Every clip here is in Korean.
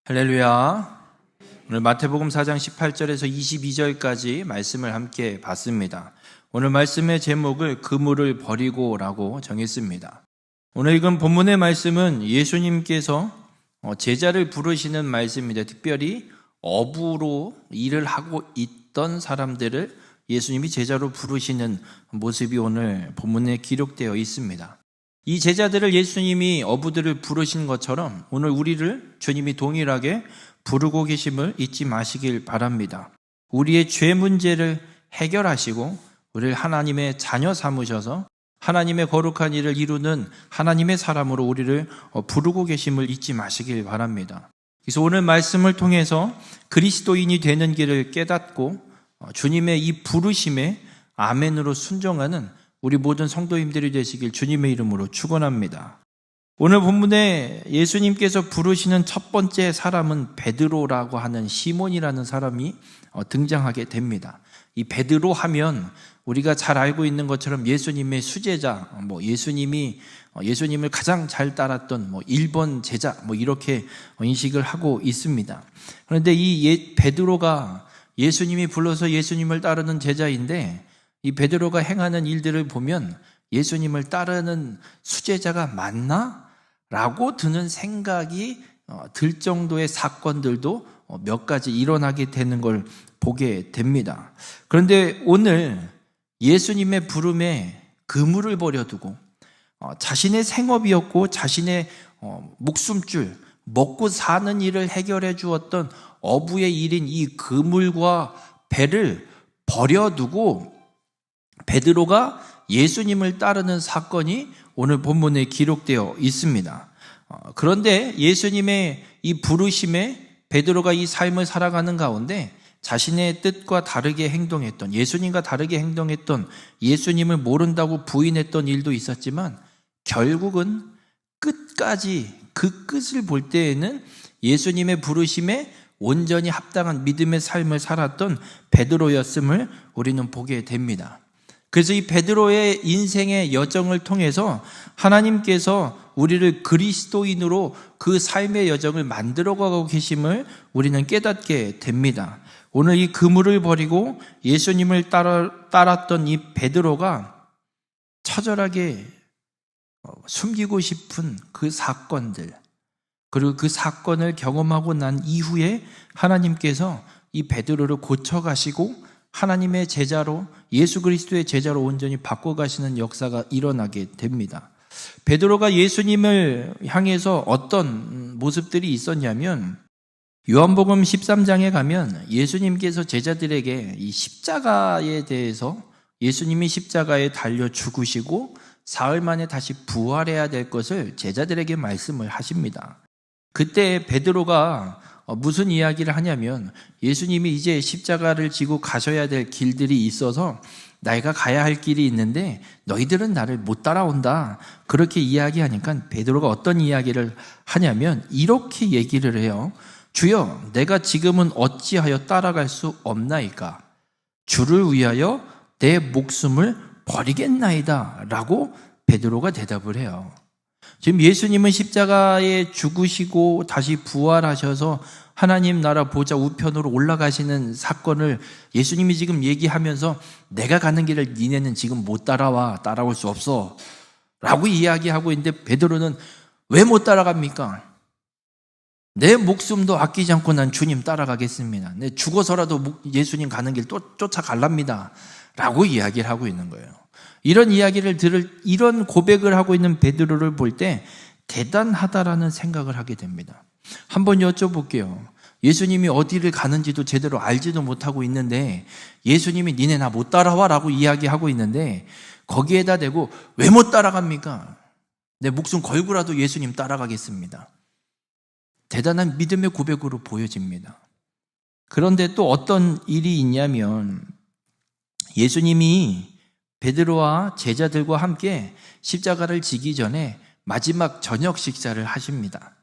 할렐루야. 오늘 마태복음 4장 18절에서 22절까지 말씀을 함께 봤습니다. 오늘 말씀의 제목을 그물을 버리고라고 정했습니다. 오늘 읽은 본문의 말씀은 예수님께서 제자를 부르시는 말씀입니다. 특별히 어부로 일을 하고 있던 사람들을 예수님이 제자로 부르시는 모습이 오늘 본문에 기록되어 있습니다. 이 제자들을 예수님이 어부들을 부르신 것처럼 오늘 우리를 주님이 동일하게 부르고 계심을 잊지 마시길 바랍니다. 우리의 죄 문제를 해결하시고 우리를 하나님의 자녀 삼으셔서 하나님의 거룩한 일을 이루는 하나님의 사람으로 우리를 부르고 계심을 잊지 마시길 바랍니다. 그래서 오늘 말씀을 통해서 그리스도인이 되는 길을 깨닫고 주님의 이 부르심에 아멘으로 순종하는 우리 모든 성도님들이 되시길 주님의 이름으로 축원합니다. 오늘 본문에 예수님께서 부르시는 첫 번째 사람은 베드로라고 하는 시몬이라는 사람이 등장하게 됩니다. 이 베드로 하면 우리가 잘 알고 있는 것처럼 예수님의 수제자, 예수님을 가장 잘 따랐던 1번 제자 이렇게 인식을 하고 있습니다. 그런데 이 베드로가 예수님이 불러서 예수님을 따르는 제자인데 이 베드로가 행하는 일들을 보면 예수님을 따르는 수제자가 맞나? 라고 드는 생각이 들 정도의 사건들도 몇 가지 일어나게 되는 걸 보게 됩니다. 그런데 오늘 예수님의 부름에 그물을 버려두고 자신의 생업이었고 자신의 목숨줄, 먹고 사는 일을 해결해 주었던 어부의 일인 이 그물과 배를 버려두고 베드로가 예수님을 따르는 사건이 오늘 본문에 기록되어 있습니다. 그런데 예수님의 이 부르심에 베드로가 이 삶을 살아가는 가운데 자신의 뜻과 다르게 행동했던, 예수님과 다르게 행동했던, 예수님을 모른다고 부인했던 일도 있었지만 결국은 끝까지 그 끝을 볼 때에는 예수님의 부르심에 온전히 합당한 믿음의 삶을 살았던 베드로였음을 우리는 보게 됩니다. 그래서 이 베드로의 인생의 여정을 통해서 하나님께서 우리를 그리스도인으로 그 삶의 여정을 만들어가고 계심을 우리는 깨닫게 됩니다. 오늘 이 그물을 버리고 예수님을 따랐던 이 베드로가 처절하게 숨기고 싶은 그 사건들, 그리고 그 사건을 경험하고 난 이후에 하나님께서 이 베드로를 고쳐가시고 하나님의 제자로, 예수 그리스도의 제자로 온전히 바꿔가시는 역사가 일어나게 됩니다. 베드로가 예수님을 향해서 어떤 모습들이 있었냐면 요한복음 13장에 가면 예수님께서 제자들에게 이 십자가에 대해서 예수님이 십자가에 달려 죽으시고 사흘 만에 다시 부활해야 될 것을 제자들에게 말씀을 하십니다. 그때 베드로가 무슨 이야기를 하냐면 예수님이 이제 십자가를 지고 가셔야 될 길들이 있어서 내가 가야 할 길이 있는데 너희들은 나를 못 따라온다. 그렇게 이야기하니까 베드로가 어떤 이야기를 하냐면 이렇게 얘기를 해요. 주여, 내가 지금은 어찌하여 따라갈 수 없나이까? 주를 위하여 내 목숨을 버리겠나이다. 라고 베드로가 대답을 해요. 지금 예수님은 십자가에 죽으시고 다시 부활하셔서 하나님 나라 보좌 우편으로 올라가시는 사건을 예수님이 지금 얘기하면서 내가 가는 길을 니네는 지금 못 따라올 수 없어 라고 이야기하고 있는데 베드로는 왜 못 따라갑니까? 내 목숨도 아끼지 않고 난 주님 따라가겠습니다. 내 죽어서라도 예수님 가는 길 쫓아갈랍니다 라고 이야기를 하고 있는 거예요. 이런 고백을 하고 있는 베드로를 볼 때 대단하다라는 생각을 하게 됩니다. 한번 여쭤볼게요. 예수님이 어디를 가는지도 제대로 알지도 못하고 있는데 예수님이 니네 나 못 따라와 라고 이야기하고 있는데 거기에다 대고 왜 못 따라갑니까? 내 목숨 걸고라도 예수님 따라가겠습니다. 대단한 믿음의 고백으로 보여집니다. 그런데 또 어떤 일이 있냐면 예수님이 베드로와 제자들과 함께 십자가를 지기 전에 마지막 저녁 식사를 하십니다.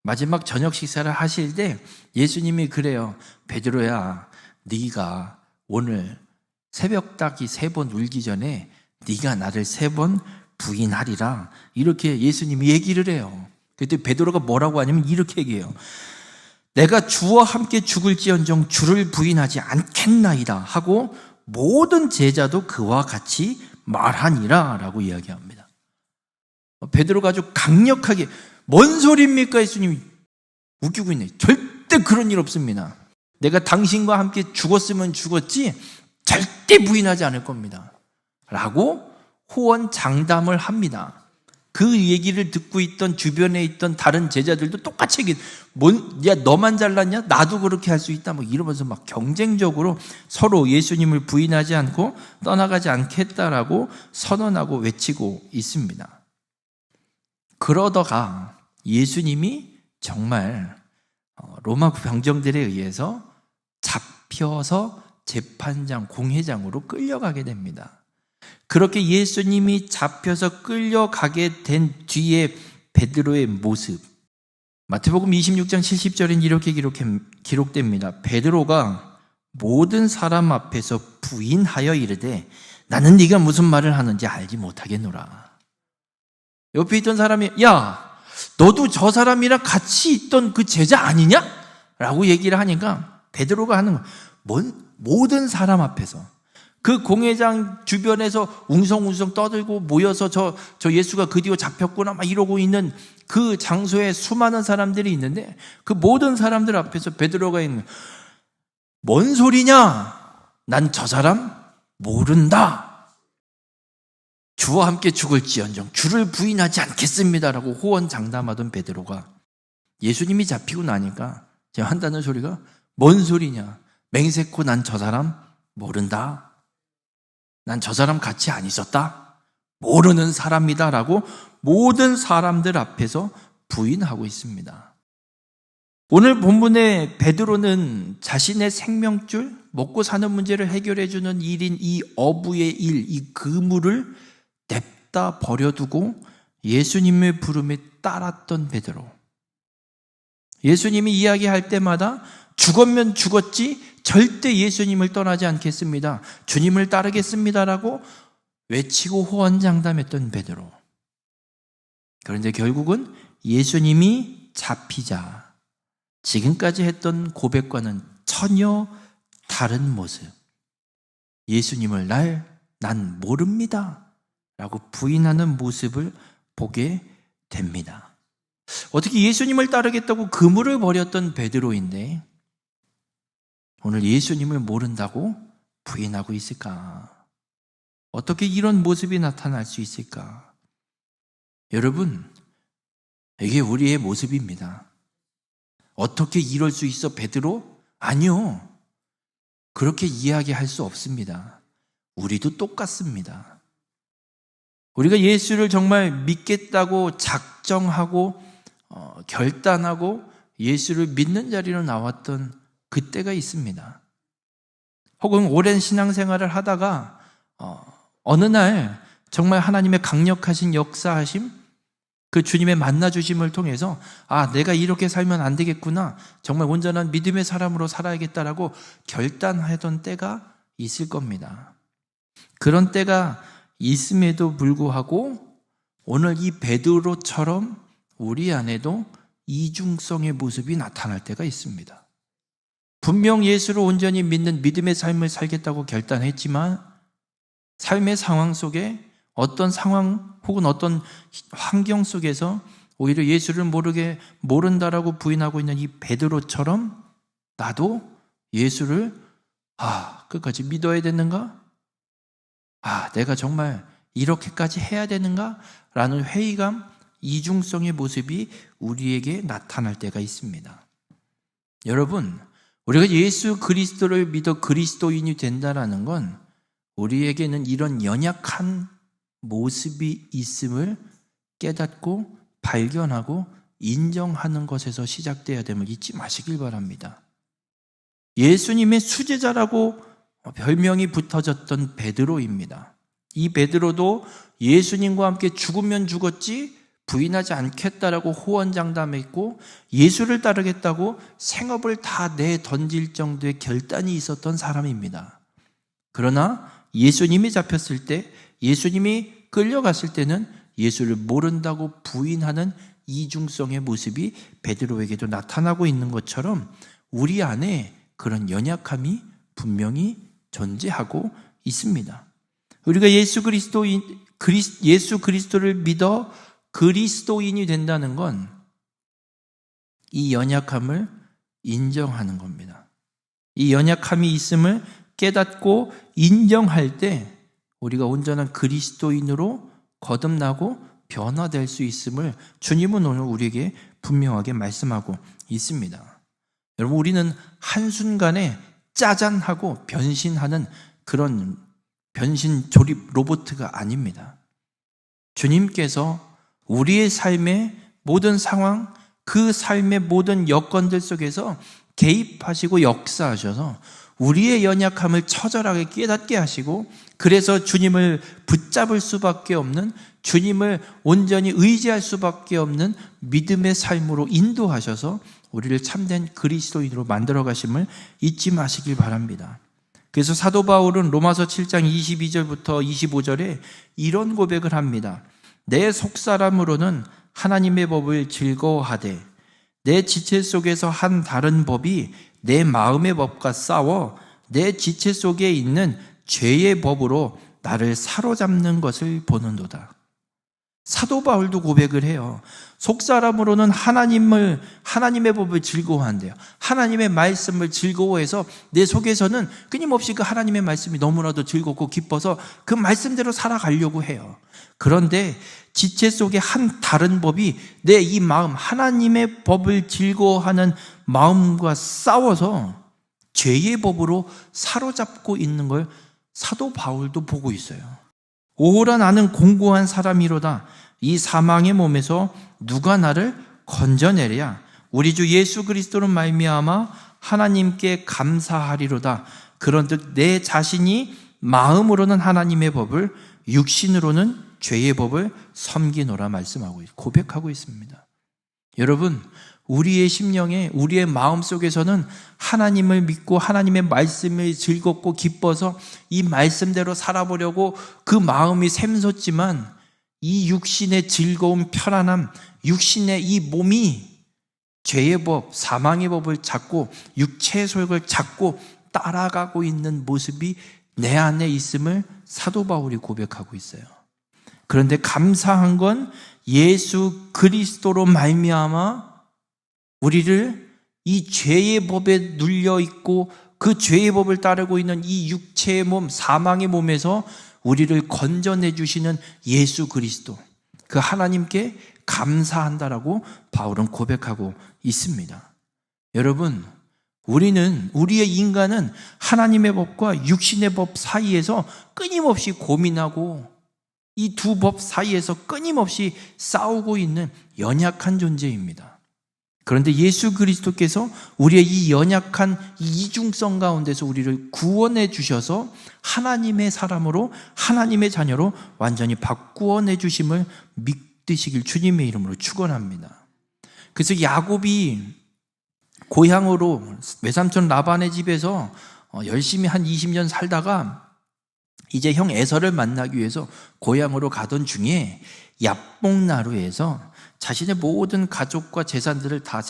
마지막 저녁 식사를 하실 때 예수님이 그래요. 베드로야, 네가 오늘 새벽 닭이 3번 울기 전에 네가 나를 3번 부인하리라. 이렇게 예수님이 얘기를 해요. 그때 베드로가 뭐라고 하냐면 이렇게 얘기해요. 내가 주와 함께 죽을지언정 주를 부인하지 않겠나이다 하고 모든 제자도 그와 같이 말하니라 라고 이야기합니다. 베드로가 아주 강력하게 뭔 소리입니까? 예수님이 웃기고 있네. 절대 그런 일 없습니다. 내가 당신과 함께 죽었으면 죽었지 절대 부인하지 않을 겁니다 라고 호언장담을 합니다. 그 얘기를 듣고 있던 주변에 있던 다른 제자들도 똑같이 야 너만 잘났냐? 나도 그렇게 할 수 있다 이러면서 막 경쟁적으로 서로 예수님을 부인하지 않고 떠나가지 않겠다라고 선언하고 외치고 있습니다. 그러다가 예수님이 정말 로마 병정들에 의해서 잡혀서 재판장, 공회장으로 끌려가게 됩니다. 그렇게 예수님이 잡혀서 끌려가게 된 뒤에 베드로의 모습, 마태복음 26장 70절엔 이렇게 기록됩니다. 베드로가 모든 사람 앞에서 부인하여 이르되 나는 네가 무슨 말을 하는지 알지 못하겠노라. 옆에 있던 사람이 야 너도 저 사람이랑 같이 있던 그 제자 아니냐? 라고 얘기를 하니까 베드로가 하는 거 모든 사람 앞에서 그 공회장 주변에서 웅성웅성 떠들고 모여서 저 예수가 그 뒤로 잡혔구나 막 이러고 있는 그 장소에 수많은 사람들이 있는데 그 모든 사람들 앞에서 베드로가 있는 뭔 소리냐? 난 저 사람 모른다. 주와 함께 죽을지언정 주를 부인하지 않겠습니다라고 호언장담하던 베드로가 예수님이 잡히고 나니까 제가 한다는 소리가 뭔 소리냐? 맹세코 난 저 사람 모른다. 난 저 사람 같이 안 있었다. 모르는 사람이다 라고 모든 사람들 앞에서 부인하고 있습니다. 오늘 본문의 베드로는 자신의 생명줄, 먹고 사는 문제를 해결해주는 일인 이 어부의 일, 이 그물을 냅다 버려두고 예수님의 부름에 따랐던 베드로. 예수님이 이야기할 때마다 죽었면 죽었지 절대 예수님을 떠나지 않겠습니다. 주님을 따르겠습니다라고 외치고 호언장담했던 베드로. 그런데 결국은 예수님이 잡히자 지금까지 했던 고백과는 전혀 다른 모습. 예수님을 난 모릅니다 라고 부인하는 모습을 보게 됩니다. 어떻게 예수님을 따르겠다고 그물을 버렸던 베드로인데 오늘 예수님을 모른다고 부인하고 있을까? 어떻게 이런 모습이 나타날 수 있을까? 여러분, 이게 우리의 모습입니다. 어떻게 이럴 수 있어, 베드로? 아니요. 그렇게 이야기할 수 없습니다. 우리도 똑같습니다. 우리가 예수를 정말 믿겠다고 작정하고 결단하고 예수를 믿는 자리로 나왔던 그때가 있습니다. 혹은 오랜 신앙생활을 하다가 어느 날 정말 하나님의 강력하신 역사하심, 그 주님의 만나주심을 통해서 내가 이렇게 살면 안 되겠구나, 정말 온전한 믿음의 사람으로 살아야겠다라고 결단하던 때가 있을 겁니다. 그런 때가 있음에도 불구하고 오늘 이 베드로처럼 우리 안에도 이중성의 모습이 나타날 때가 있습니다. 분명 예수를 온전히 믿는 믿음의 삶을 살겠다고 결단했지만 삶의 상황 속에 어떤 상황 혹은 어떤 환경 속에서 오히려 예수를 모른다라고 부인하고 있는 이 베드로처럼 나도 예수를 끝까지 믿어야 되는가? 내가 정말 이렇게까지 해야 되는가? 라는 회의감, 이중성의 모습이 우리에게 나타날 때가 있습니다. 여러분, 우리가 예수 그리스도를 믿어 그리스도인이 된다는 건 우리에게는 이런 연약한 모습이 있음을 깨닫고 발견하고 인정하는 것에서 시작돼야 됨을 잊지 마시길 바랍니다. 예수님의 수제자라고 별명이 붙어졌던 베드로입니다. 이 베드로도 예수님과 함께 죽으면 죽었지 부인하지 않겠다라고 호언장담했고 예수를 따르겠다고 생업을 다 내던질 정도의 결단이 있었던 사람입니다. 그러나 예수님이 잡혔을 때, 예수님이 끌려갔을 때는 예수를 모른다고 부인하는 이중성의 모습이 베드로에게도 나타나고 있는 것처럼 우리 안에 그런 연약함이 분명히 존재하고 있습니다. 우리가 예수 그리스도를 믿어 그리스도인이 된다는 건 이 연약함을 인정하는 겁니다. 이 연약함이 있음을 깨닫고 인정할 때 우리가 온전한 그리스도인으로 거듭나고 변화될 수 있음을 주님은 오늘 우리에게 분명하게 말씀하고 있습니다. 여러분, 우리는 한순간에 짜잔하고 변신하는 그런 변신 조립 로봇가 아닙니다. 주님께서 우리의 삶의 모든 상황, 그 삶의 모든 여건들 속에서 개입하시고 역사하셔서 우리의 연약함을 처절하게 깨닫게 하시고, 그래서 주님을 붙잡을 수밖에 없는, 주님을 온전히 의지할 수밖에 없는 믿음의 삶으로 인도하셔서 우리를 참된 그리스도인으로 만들어 가심을 잊지 마시길 바랍니다. 그래서 사도 바울은 로마서 7장 22절부터 25절에 이런 고백을 합니다. 내 속사람으로는 하나님의 법을 즐거워하되 내 지체 속에서 한 다른 법이 내 마음의 법과 싸워 내 지체 속에 있는 죄의 법으로 나를 사로잡는 것을 보는도다. 사도 바울도 고백을 해요. 속사람으로는 하나님의 법을 즐거워한대요. 하나님의 말씀을 즐거워해서 내 속에서는 끊임없이 그 하나님의 말씀이 너무나도 즐겁고 기뻐서 그 말씀대로 살아가려고 해요. 그런데 지체 속에 한 다른 법이 내 이 마음, 하나님의 법을 즐거워하는 마음과 싸워서 죄의 법으로 사로잡고 있는 걸 사도 바울도 보고 있어요. 오호라 나는 공고한 사람이로다. 이 사망의 몸에서 누가 나를 건져내랴. 우리 주 예수 그리스도로 말미암아 하나님께 감사하리로다. 그런즉 내 자신이 마음으로는 하나님의 법을, 육신으로는 죄의 법을 섬기노라 말씀하고 고백하고 있습니다. 여러분, 우리의 심령에, 우리의 마음 속에서는 하나님을 믿고 하나님의 말씀을 즐겁고 기뻐서 이 말씀대로 살아보려고 그 마음이 샘솟지만 이 육신의 즐거움, 편안함, 육신의 이 몸이 죄의 법, 사망의 법을 잡고 육체의 소욕을 잡고 따라가고 있는 모습이 내 안에 있음을 사도 바울이 고백하고 있어요. 그런데 감사한 건 예수 그리스도로 말미암아 우리를 이 죄의 법에 눌려 있고 그 죄의 법을 따르고 있는 이 육체의 몸, 사망의 몸에서 우리를 건져내 주시는 예수 그리스도, 그 하나님께 감사한다라고 바울은 고백하고 있습니다. 여러분, 우리의 인간은 하나님의 법과 육신의 법 사이에서 끊임없이 고민하고 이 두 법 사이에서 끊임없이 싸우고 있는 연약한 존재입니다. 그런데 예수 그리스도께서 우리의 이 연약한 이중성 가운데서 우리를 구원해 주셔서 하나님의 사람으로, 하나님의 자녀로 완전히 바꾸어내 주심을 믿으시길 주님의 이름으로 축원합니다. 그래서 야곱이 고향으로 외삼촌 라반의 집에서 열심히 한 20년 살다가 이제 형 에서를 만나기 위해서 고향으로 가던 중에 야복나루에서 자신의 모든 가족과 재산들을 다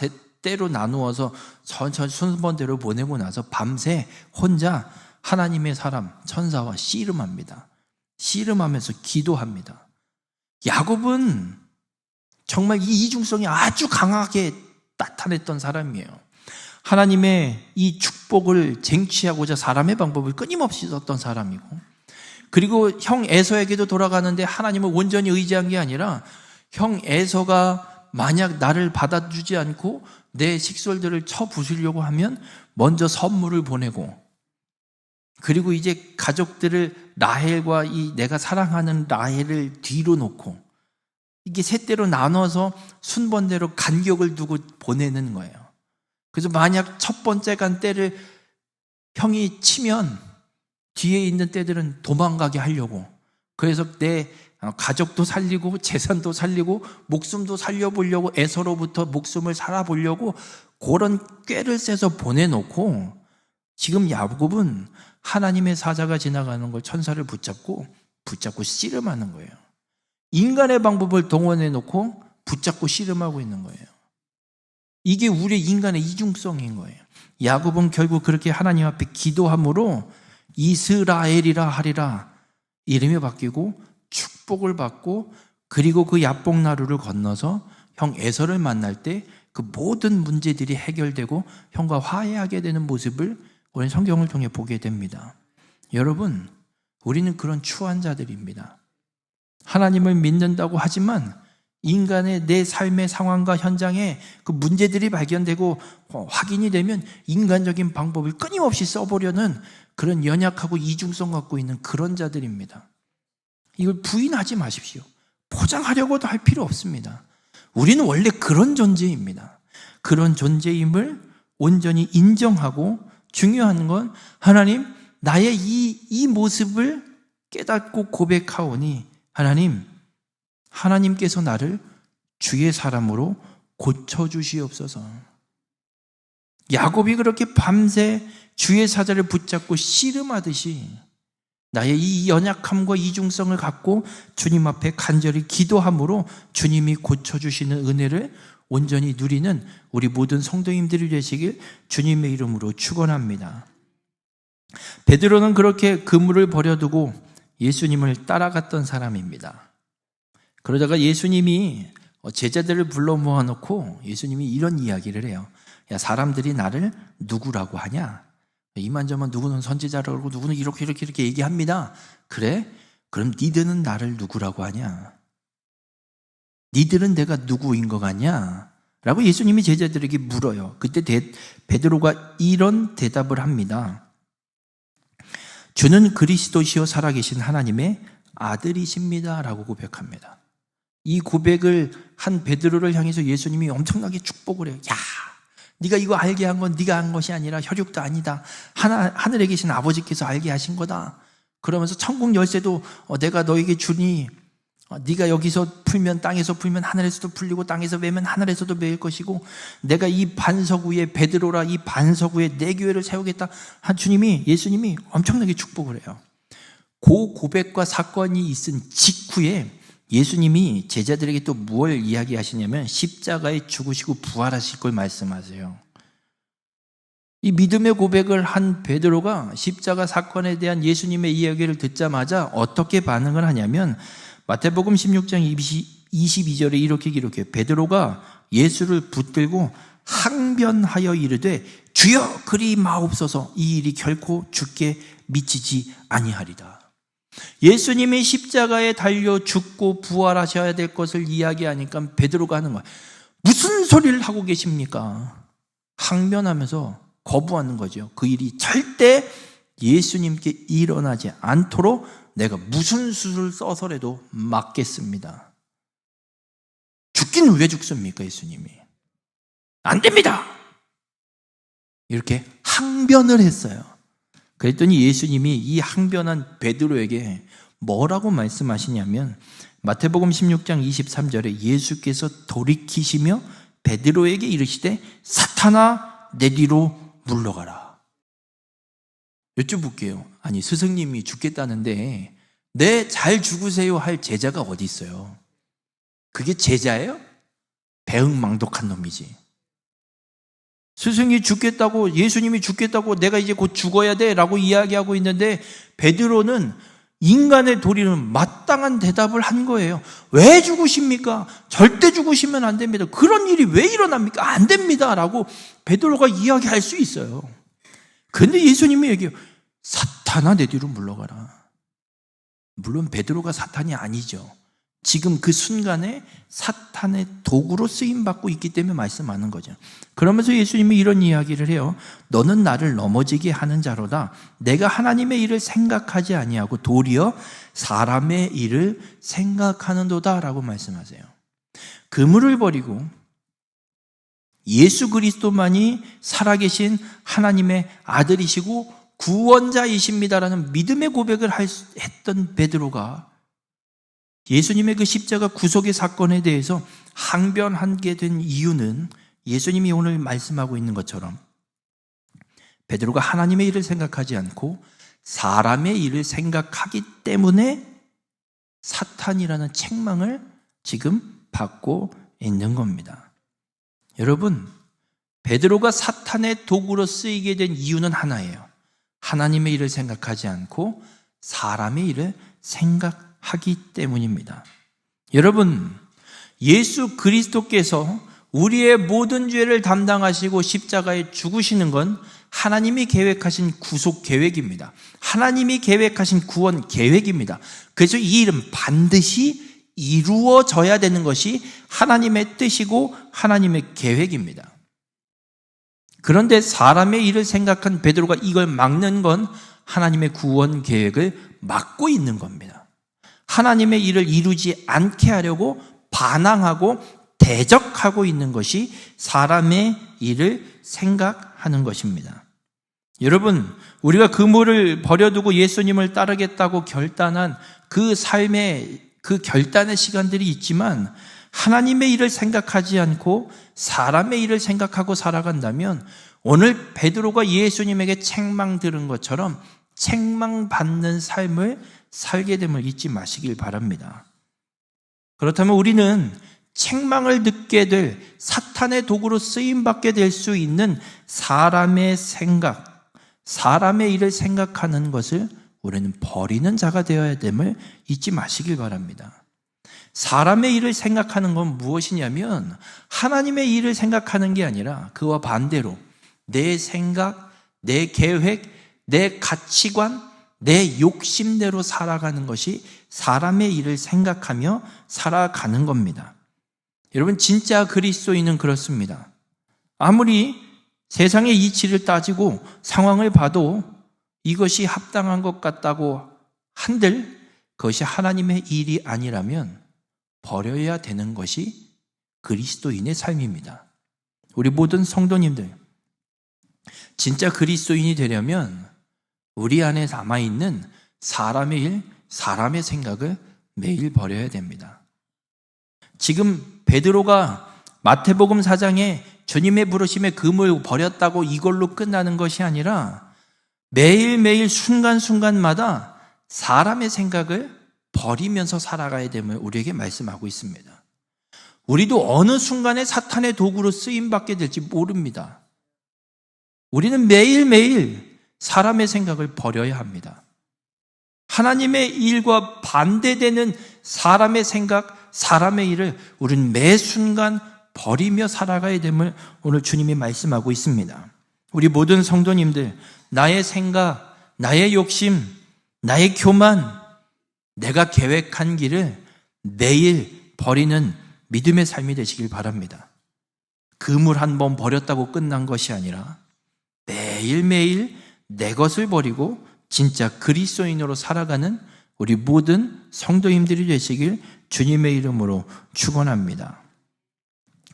때로 나누어서 천천히 순번대로 보내고 나서 밤새 혼자 하나님의 사람 천사와 씨름합니다. 씨름하면서 기도합니다. 야곱은 정말 이 이중성이 아주 강하게 나타냈던 사람이에요. 하나님의 이 축복을 쟁취하고자 사람의 방법을 끊임없이 썼던 사람이고, 그리고 형 에서에게도 돌아가는데 하나님을 온전히 의지한 게 아니라 형 에서가 만약 나를 받아주지 않고 내 식솔들을 쳐부수려고 하면 먼저 선물을 보내고, 그리고 이제 가족들을 라헬과 이 내가 사랑하는 라헬을 뒤로 놓고 이게 셋대로 나눠서 순번대로 간격을 두고 보내는 거예요. 그래서 만약 첫 번째 간 떼를 형이 치면 뒤에 있는 떼들은 도망가게 하려고, 그래서 내 가족도 살리고 재산도 살리고 목숨도 살려보려고 에서로부터 목숨을 살아보려고 그런 꾀를 세서 보내놓고, 지금 야곱은 하나님의 사자가 지나가는 걸 천사를 붙잡고 씨름하는 거예요. 인간의 방법을 동원해놓고 붙잡고 씨름하고 있는 거예요. 이게 우리 인간의 이중성인 거예요. 야곱은 결국 그렇게 하나님 앞에 기도함으로 이스라엘이라 하리라 이름이 바뀌고 축복을 받고, 그리고 그 야복나루를 건너서 형 에서를 만날 때 그 모든 문제들이 해결되고 형과 화해하게 되는 모습을 우리는 성경을 통해 보게 됩니다. 여러분, 우리는 그런 추한 자들입니다. 하나님을 믿는다고 하지만 인간의 내 삶의 상황과 현장에 그 문제들이 발견되고 확인이 되면 인간적인 방법을 끊임없이 써보려는 그런 연약하고 이중성 갖고 있는 그런 자들입니다. 이걸 부인하지 마십시오. 포장하려고도 할 필요 없습니다. 우리는 원래 그런 존재입니다. 그런 존재임을 온전히 인정하고, 중요한 건 하나님, 나의 이 모습을 깨닫고 고백하오니 하나님께서 나를 주의 사람으로 고쳐주시옵소서. 야곱이 그렇게 밤새 주의 사자를 붙잡고 씨름하듯이 나의 이 연약함과 이중성을 갖고 주님 앞에 간절히 기도함으로 주님이 고쳐주시는 은혜를 온전히 누리는 우리 모든 성도님들이 되시길 주님의 이름으로 축원합니다. 베드로는 그렇게 그물을 버려두고 예수님을 따라갔던 사람입니다. 그러다가 예수님이 제자들을 불러 모아놓고 예수님이 이런 이야기를 해요. 야, 사람들이 나를 누구라고 하냐? 이만저만 누구는 선지자라고 그러고 누구는 이렇게 얘기합니다. 그래? 그럼 니들은 나를 누구라고 하냐? 니들은 내가 누구인 것 같냐? 라고 예수님이 제자들에게 물어요. 그때 베드로가 이런 대답을 합니다. 주는 그리스도시요 살아계신 하나님의 아들이십니다 라고 고백합니다. 이 고백을 한 베드로를 향해서 예수님이 엄청나게 축복을 해요. 야, 네가 이거 알게 한 건 네가 한 것이 아니라 혈육도 아니다. 하늘에 계신 아버지께서 알게 하신 거다. 그러면서 천국 열쇠도 내가 너에게 주니 네가 여기서 풀면 땅에서 풀면 하늘에서도 풀리고 땅에서 매면 하늘에서도 매일 것이고, 내가 이 반석 위에 베드로라 이 반석 위에 내 교회를 세우겠다 한 예수님이 엄청나게 축복을 해요. 그 고백과 사건이 있은 직후에 예수님이 제자들에게 또 무엇을 이야기하시냐면 십자가에 죽으시고 부활하실 걸 말씀하세요. 이 믿음의 고백을 한 베드로가 십자가 사건에 대한 예수님의 이야기를 듣자마자 어떻게 반응을 하냐면 마태복음 16장 22절에 이렇게 기록해요. 베드로가 예수를 붙들고 항변하여 이르되 주여 그리 마옵소서, 이 일이 결코 주께 미치지 아니하리다. 예수님이 십자가에 달려 죽고 부활하셔야 될 것을 이야기하니까 베드로가 하는 거예요. 무슨 소리를 하고 계십니까? 항변하면서 거부하는 거죠. 그 일이 절대 예수님께 일어나지 않도록 내가 무슨 수를 써서라도 막겠습니다. 죽기는 왜 죽습니까? 예수님이 안 됩니다 이렇게 항변을 했어요. 그랬더니 예수님이 이 항변한 베드로에게 뭐라고 말씀하시냐면 마태복음 16장 23절에 예수께서 돌이키시며 베드로에게 이르시되 사탄아 내 뒤로 물러가라. 여쭤볼게요. 아니 스승님이 죽겠다는데 네 잘 죽으세요 할 제자가 어디 있어요? 그게 제자예요? 배은망덕한 놈이지. 스승이 죽겠다고, 예수님이 죽겠다고 내가 이제 곧 죽어야 돼 라고 이야기하고 있는데 베드로는 인간의 도리는 마땅한 대답을 한 거예요. 왜 죽으십니까? 절대 죽으시면 안 됩니다. 그런 일이 왜 일어납니까? 안 됩니다 라고 베드로가 이야기할 수 있어요. 그런데 예수님이 얘기해요. 사탄아 내 뒤로 물러가라. 물론 베드로가 사탄이 아니죠. 지금 그 순간에 사탄의 도구로 쓰임받고 있기 때문에 말씀하는 거죠. 그러면서 예수님이 이런 이야기를 해요. 너는 나를 넘어지게 하는 자로다. 내가 하나님의 일을 생각하지 아니하고 도리어 사람의 일을 생각하는도다 라고 말씀하세요. 그물을 버리고 예수 그리스도만이 살아계신 하나님의 아들이시고 구원자이십니다라는 믿음의 고백을 했던 베드로가 예수님의 그 십자가 구속의 사건에 대해서 항변하게 된 이유는 예수님이 오늘 말씀하고 있는 것처럼 베드로가 하나님의 일을 생각하지 않고 사람의 일을 생각하기 때문에 사탄이라는 책망을 지금 받고 있는 겁니다. 여러분, 베드로가 사탄의 도구로 쓰이게 된 이유는 하나예요. 하나님의 일을 생각하지 않고 사람의 일을 생각하기 때문입니다. 여러분, 예수 그리스도께서 우리의 모든 죄를 담당하시고 십자가에 죽으시는 건 하나님이 계획하신 구속 계획입니다. 하나님이 계획하신 구원 계획입니다. 그래서 이 일은 반드시 이루어져야 되는 것이 하나님의 뜻이고 하나님의 계획입니다. 그런데 사람의 일을 생각한 베드로가 이걸 막는 건 하나님의 구원 계획을 막고 있는 겁니다. 하나님의 일을 이루지 않게 하려고 반항하고 대적하고 있는 것이 사람의 일을 생각하는 것입니다. 여러분, 우리가 그물을 버려두고 예수님을 따르겠다고 결단한 그 삶의 그 결단의 시간들이 있지만 하나님의 일을 생각하지 않고 사람의 일을 생각하고 살아간다면 오늘 베드로가 예수님에게 책망 들은 것처럼 책망받는 삶을 살게 됨을 잊지 마시길 바랍니다. 그렇다면 우리는 책망을 듣게 될 사탄의 도구로 쓰임받게 될 수 있는 사람의 생각, 사람의 일을 생각하는 것을 우리는 버리는 자가 되어야 됨을 잊지 마시길 바랍니다. 사람의 일을 생각하는 건 무엇이냐면 하나님의 일을 생각하는 게 아니라 그와 반대로 내 생각, 내 계획, 내 가치관, 내 욕심대로 살아가는 것이 사람의 일을 생각하며 살아가는 겁니다. 여러분, 진짜 그리스도인은 그렇습니다. 아무리 세상의 이치를 따지고 상황을 봐도 이것이 합당한 것 같다고 한들 그것이 하나님의 일이 아니라면 버려야 되는 것이 그리스도인의 삶입니다. 우리 모든 성도님들, 진짜 그리스도인이 되려면 우리 안에 남아있는 사람의 일, 사람의 생각을 매일 버려야 됩니다. 지금 베드로가 마태복음 4장에 주님의 부르심에 금을 버렸다고 이걸로 끝나는 것이 아니라 매일매일 순간순간마다 사람의 생각을 버리면서 살아가야 됨을 우리에게 말씀하고 있습니다. 우리도 어느 순간에 사탄의 도구로 쓰임받게 될지 모릅니다. 우리는 매일매일 사람의 생각을 버려야 합니다. 하나님의 일과 반대되는 사람의 생각, 사람의 일을 우리는 매 순간 버리며 살아가야 됨을 오늘 주님이 말씀하고 있습니다. 우리 모든 성도님들, 나의 생각, 나의 욕심, 나의 교만, 내가 계획한 길을 매일 버리는 믿음의 삶이 되시길 바랍니다. 그물 한 번 버렸다고 끝난 것이 아니라 매일매일 내 것을 버리고 진짜 그리스도인으로 살아가는 우리 모든 성도님들이 되시길 주님의 이름으로 축원합니다.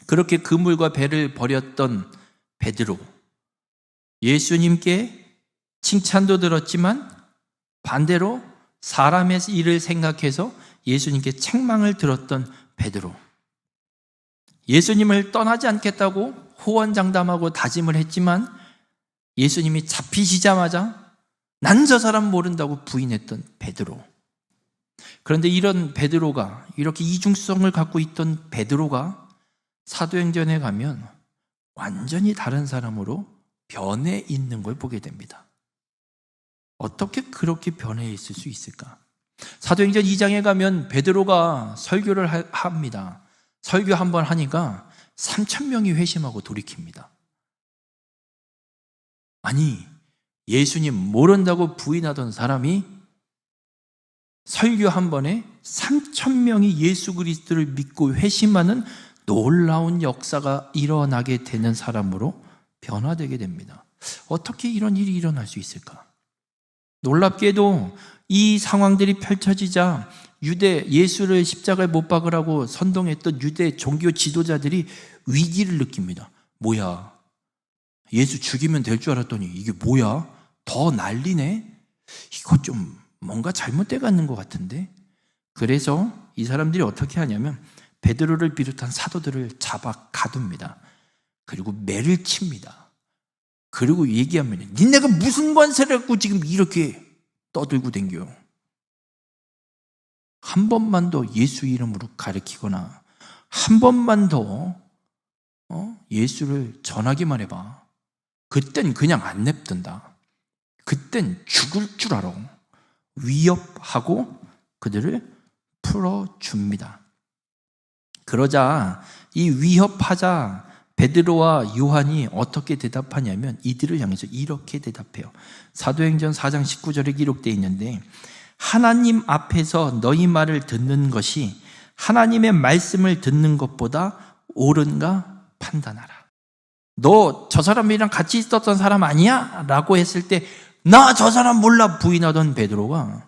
그렇게 그물과 배를 버렸던 베드로, 예수님께 칭찬도 들었지만 반대로 사람의 일을 생각해서 예수님께 책망을 들었던 베드로, 예수님을 떠나지 않겠다고 호언장담하고 다짐을 했지만 예수님이 잡히시자마자 난 저 사람 모른다고 부인했던 베드로. 그런데 이런 베드로가, 이렇게 이중성을 갖고 있던 베드로가 사도행전에 가면 완전히 다른 사람으로 변해 있는 걸 보게 됩니다. 어떻게 그렇게 변해 있을 수 있을까? 사도행전 2장에 가면 베드로가 설교를 합니다. 설교 한 번 하니까 3,000명이 회심하고 돌이킵니다. 아니, 예수님 모른다고 부인하던 사람이 설교 한 번에 3,000명이 예수 그리스도를 믿고 회심하는 놀라운 역사가 일어나게 되는 사람으로 변화되게 됩니다. 어떻게 이런 일이 일어날 수 있을까? 놀랍게도 이 상황들이 펼쳐지자 예수를 십자가에 못 박으라고 선동했던 유대 종교 지도자들이 위기를 느낍니다. 뭐야? 예수 죽이면 될 줄 알았더니 이게 뭐야? 더 난리네? 이거 좀 뭔가 잘못돼 가는 것 같은데? 그래서 이 사람들이 어떻게 하냐면 베드로를 비롯한 사도들을 잡아 가둡니다. 그리고 매를 칩니다. 그리고 얘기하면 니네가 무슨 관세를 갖고 지금 이렇게 떠들고 댕겨? 한 번만 더 예수 이름으로 가르치거나 한 번만 더 예수를 전하기만 해봐. 그땐 그냥 안 냅둔다. 그땐 죽을 줄 알아. 위협하고 그들을 풀어줍니다. 그러자 이 위협하자 베드로와 요한이 어떻게 대답하냐면 이들을 향해서 이렇게 대답해요. 사도행전 4장 19절에 기록되어 있는데 하나님 앞에서 너희 말을 듣는 것이 하나님의 말씀을 듣는 것보다 옳은가 판단하라. 너 저 사람이랑 같이 있었던 사람 아니야? 라고 했을 때 나 저 사람 몰라 부인하던 베드로가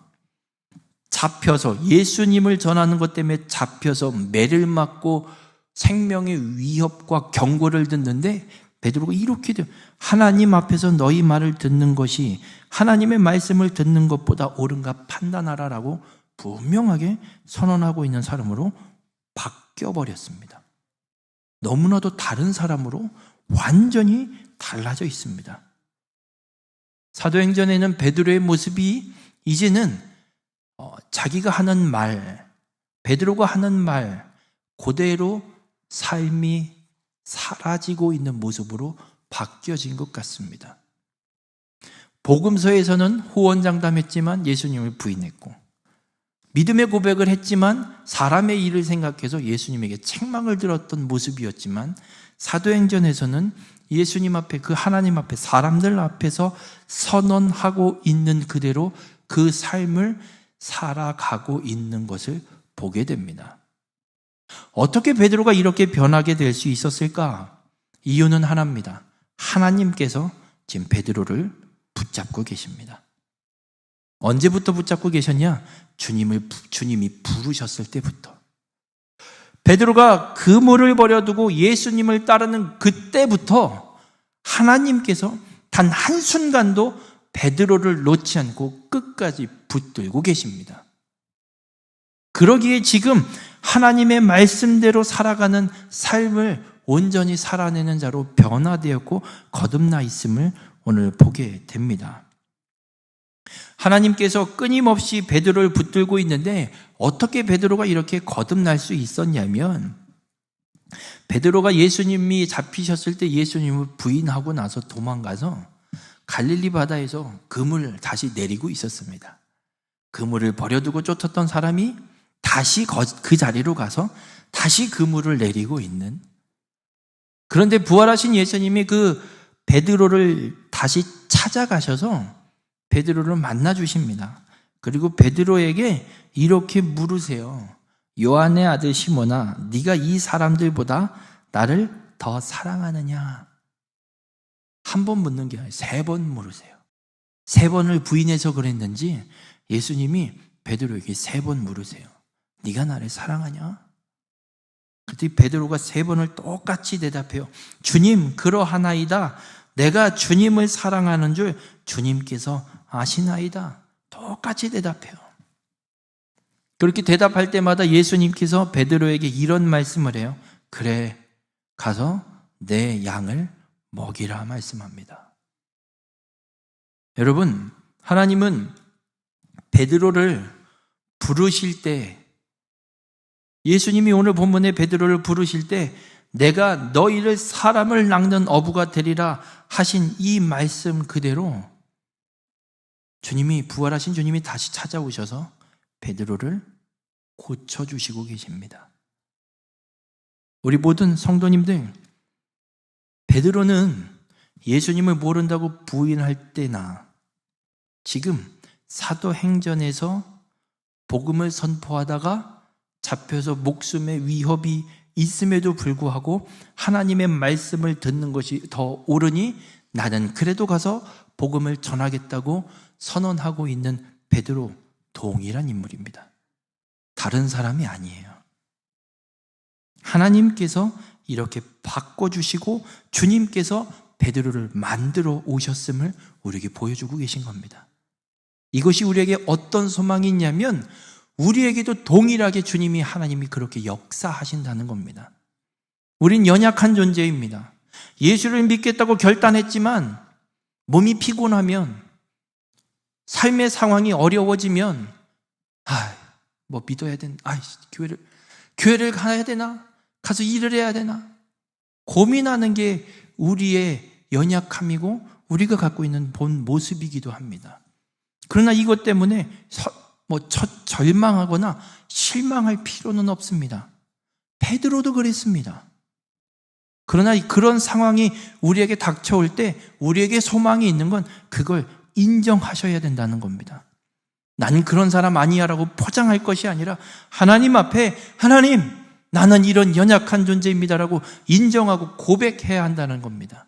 잡혀서 예수님을 전하는 것 때문에 잡혀서 매를 맞고 생명의 위협과 경고를 듣는데 베드로가 이렇게 돼요. 하나님 앞에서 너희 말을 듣는 것이 하나님의 말씀을 듣는 것보다 옳은가 판단하라라고 분명하게 선언하고 있는 사람으로 바뀌어버렸습니다. 너무나도 다른 사람으로 완전히 달라져 있습니다. 사도행전에는 베드로의 모습이 이제는 자기가 하는 말, 베드로가 하는 말 그대로 삶이 사라지고 있는 모습으로 바뀌어진 것 같습니다. 복음서에서는 호언장담했지만 예수님을 부인했고 믿음의 고백을 했지만 사람의 일을 생각해서 예수님에게 책망을 들었던 모습이었지만 사도행전에서는 예수님 앞에 그 하나님 앞에 사람들 앞에서 선언하고 있는 그대로 그 삶을 살아가고 있는 것을 보게 됩니다. 어떻게 베드로가 이렇게 변하게 될 수 있었을까? 이유는 하나입니다. 하나님께서 지금 베드로를 붙잡고 계십니다. 언제부터 붙잡고 계셨냐? 주님이 부르셨을 때부터. 베드로가 그물을 버려두고 예수님을 따르는 그때부터 하나님께서 단 한순간도 베드로를 놓지 않고 끝까지 붙들고 계십니다. 그러기에 지금 하나님의 말씀대로 살아가는 삶을 온전히 살아내는 자로 변화되었고 거듭나 있음을 오늘 보게 됩니다. 하나님께서 끊임없이 베드로를 붙들고 있는데 어떻게 베드로가 이렇게 거듭날 수 있었냐면 베드로가 예수님이 잡히셨을 때 예수님을 부인하고 나서 도망가서 갈릴리 바다에서 그물을 다시 내리고 있었습니다. 그물을 버려두고 쫓았던 사람이 다시 그 자리로 가서 다시 그물을 내리고 있는, 그런데 부활하신 예수님이 그 베드로를 다시 찾아가셔서 베드로를 만나 주십니다. 그리고 베드로에게 이렇게 물으세요. 요한의 아들 시몬아, 네가 이 사람들보다 나를 더 사랑하느냐? 한 번 묻는 게 아니라 3번 물으세요. 3번을 부인해서 그랬는지 예수님이 베드로에게 3번 물으세요. 네가 나를 사랑하냐? 그때 베드로가 3번을 똑같이 대답해요. 주님, 그러하나이다. 내가 주님을 사랑하는 줄 주님께서 아시나이다. 똑같이 대답해요. 그렇게 대답할 때마다 예수님께서 베드로에게 이런 말씀을 해요. 그래, 가서 내 양을 먹이라 말씀합니다. 여러분, 하나님은 베드로를 부르실 때, 예수님이 오늘 본문에 베드로를 부르실 때 내가 너희를 사람을 낚는 어부가 되리라 하신 이 말씀 그대로 주님이, 부활하신 주님이 다시 찾아오셔서 베드로를 고쳐주시고 계십니다. 우리 모든 성도님들, 베드로는 예수님을 모른다고 부인할 때나 지금 사도행전에서 복음을 선포하다가 잡혀서 목숨의 위협이 있음에도 불구하고 하나님의 말씀을 듣는 것이 더 옳으니 나는 그래도 가서 복음을 전하겠다고 선언하고 있는 베드로, 동일한 인물입니다. 다른 사람이 아니에요. 하나님께서 이렇게 바꿔주시고 주님께서 베드로를 만들어 오셨음을 우리에게 보여주고 계신 겁니다. 이것이 우리에게 어떤 소망이 있냐면 우리에게도 동일하게 주님이, 하나님이 그렇게 역사하신다는 겁니다. 우린 연약한 존재입니다. 예수를 믿겠다고 결단했지만 몸이 피곤하면, 삶의 상황이 어려워지면 뭐 믿어야 되나? 교회를 가야 되나? 가서 일을 해야 되나? 고민하는 게 우리의 연약함이고 우리가 갖고 있는 본 모습이기도 합니다. 그러나 이것 때문에 절망하거나 실망할 필요는 없습니다. 베드로도 그랬습니다. 그러나 그런 상황이 우리에게 닥쳐올 때 우리에게 소망이 있는 건 그걸 인정하셔야 된다는 겁니다. 난 그런 사람 아니야 라고 포장할 것이 아니라 하나님 앞에 하나님, 나는 이런 연약한 존재입니다라고 인정하고 고백해야 한다는 겁니다.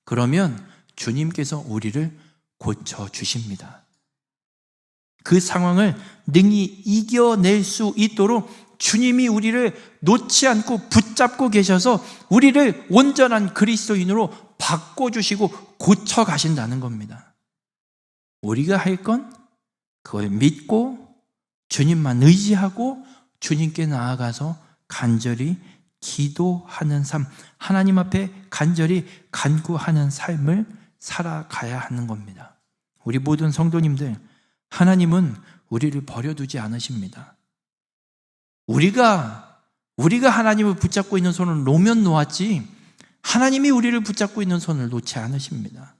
그러면 주님께서 우리를 고쳐주십니다. 그 상황을 능히 이겨낼 수 있도록 주님이 우리를 놓지 않고 붙잡고 계셔서 우리를 온전한 그리스도인으로 바꿔주시고 고쳐가신다는 겁니다. 우리가 할 건 그걸 믿고 주님만 의지하고 주님께 나아가서 간절히 기도하는 삶, 하나님 앞에 간절히 간구하는 삶을 살아가야 하는 겁니다. 우리 모든 성도님들, 하나님은 우리를 버려두지 않으십니다. 우리가 하나님을 붙잡고 있는 손을 놓으면 놓았지 하나님이 우리를 붙잡고 있는 손을 놓지 않으십니다.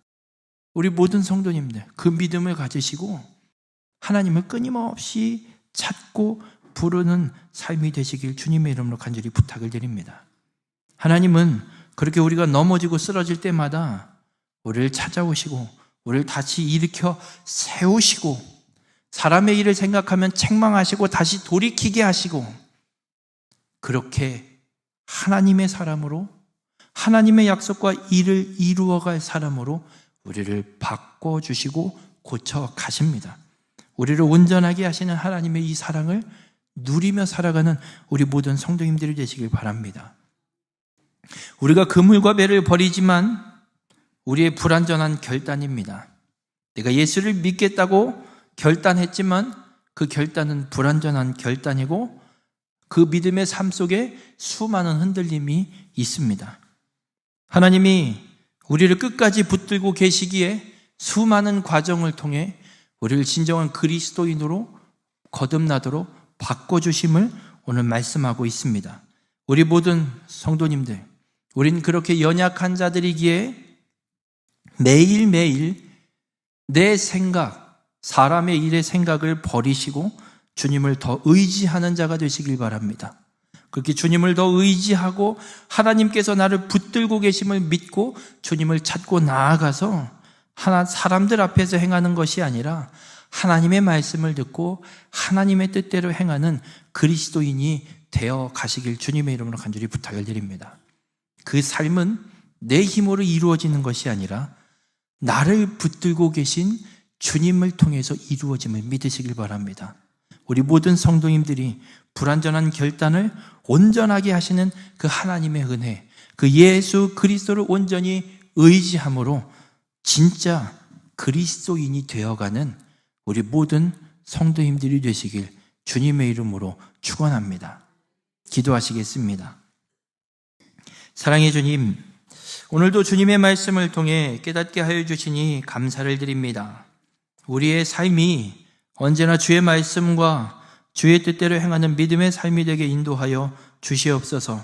우리 모든 성도님들 그 믿음을 가지시고 하나님을 끊임없이 찾고 부르는 삶이 되시길 주님의 이름으로 간절히 부탁을 드립니다. 하나님은 그렇게 우리가 넘어지고 쓰러질 때마다 우리를 찾아오시고 우리를 다시 일으켜 세우시고 사람의 일을 생각하면 책망하시고 다시 돌이키게 하시고 그렇게 하나님의 사람으로 하나님의 약속과 일을 이루어갈 사람으로 우리를 바꿔주시고 고쳐가십니다. 우리를 온전하게 하시는 하나님의 이 사랑을 누리며 살아가는 우리 모든 성도님들이 되시길 바랍니다. 우리가 그물과 배를 버리지만 우리의 불완전한 결단입니다. 내가 예수를 믿겠다고 결단했지만 그 결단은 불완전한 결단이고 그 믿음의 삶 속에 수많은 흔들림이 있습니다. 하나님이 우리를 끝까지 붙들고 계시기에 수많은 과정을 통해 우리를 진정한 그리스도인으로 거듭나도록 바꿔주심을 오늘 말씀하고 있습니다. 우리 모든 성도님들, 우린 그렇게 연약한 자들이기에 매일매일 내 생각, 사람의 일의 생각을 버리시고 주님을 더 의지하는 자가 되시길 바랍니다. 그렇게 주님을 더 의지하고 하나님께서 나를 붙들고 계심을 믿고 주님을 찾고 나아가서 사람들 앞에서 행하는 것이 아니라 하나님의 말씀을 듣고 하나님의 뜻대로 행하는 그리스도인이 되어 가시길 주님의 이름으로 간절히 부탁을 드립니다. 그 삶은 내 힘으로 이루어지는 것이 아니라 나를 붙들고 계신 주님을 통해서 이루어짐을 믿으시길 바랍니다. 우리 모든 성도님들이 불완전한 결단을 온전하게 하시는 그 하나님의 은혜, 그 예수 그리스도를 온전히 의지함으로 진짜 그리스도인이 되어가는 우리 모든 성도님들이 되시길 주님의 이름으로 축원합니다. 기도하시겠습니다. 사랑의 주님, 오늘도 주님의 말씀을 통해 깨닫게 하여 주시니 감사를 드립니다. 우리의 삶이 언제나 주의 말씀과 주의 뜻대로 행하는 믿음의 삶이 되게 인도하여 주시옵소서.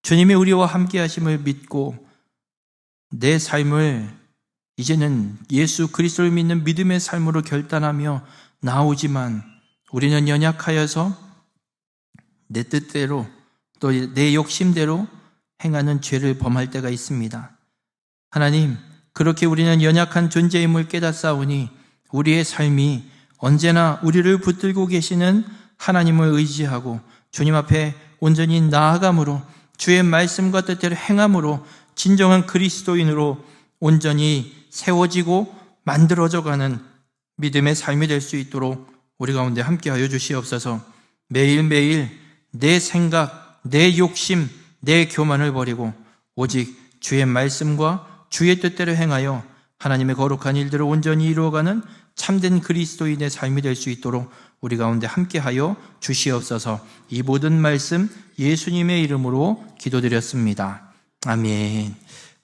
주님이 우리와 함께 하심을 믿고 내 삶을 이제는 예수 그리스도를 믿는 믿음의 삶으로 결단하며 나오지만 우리는 연약하여서 내 뜻대로 또 내 욕심대로 행하는 죄를 범할 때가 있습니다. 하나님, 그렇게 우리는 연약한 존재임을 깨닫사오니 우리의 삶이 언제나 우리를 붙들고 계시는 하나님을 의지하고 주님 앞에 온전히 나아감으로 주의 말씀과 뜻대로 행함으로 진정한 그리스도인으로 온전히 세워지고 만들어져가는 믿음의 삶이 될 수 있도록 우리 가운데 함께하여 주시옵소서. 매일매일 내 생각, 내 욕심, 내 교만을 버리고 오직 주의 말씀과 주의 뜻대로 행하여 하나님의 거룩한 일들을 온전히 이루어가는 참된 그리스도인의 삶이 될 수 있도록 우리 가운데 함께하여 주시옵소서. 이 모든 말씀 예수님의 이름으로 기도드렸습니다. 아멘.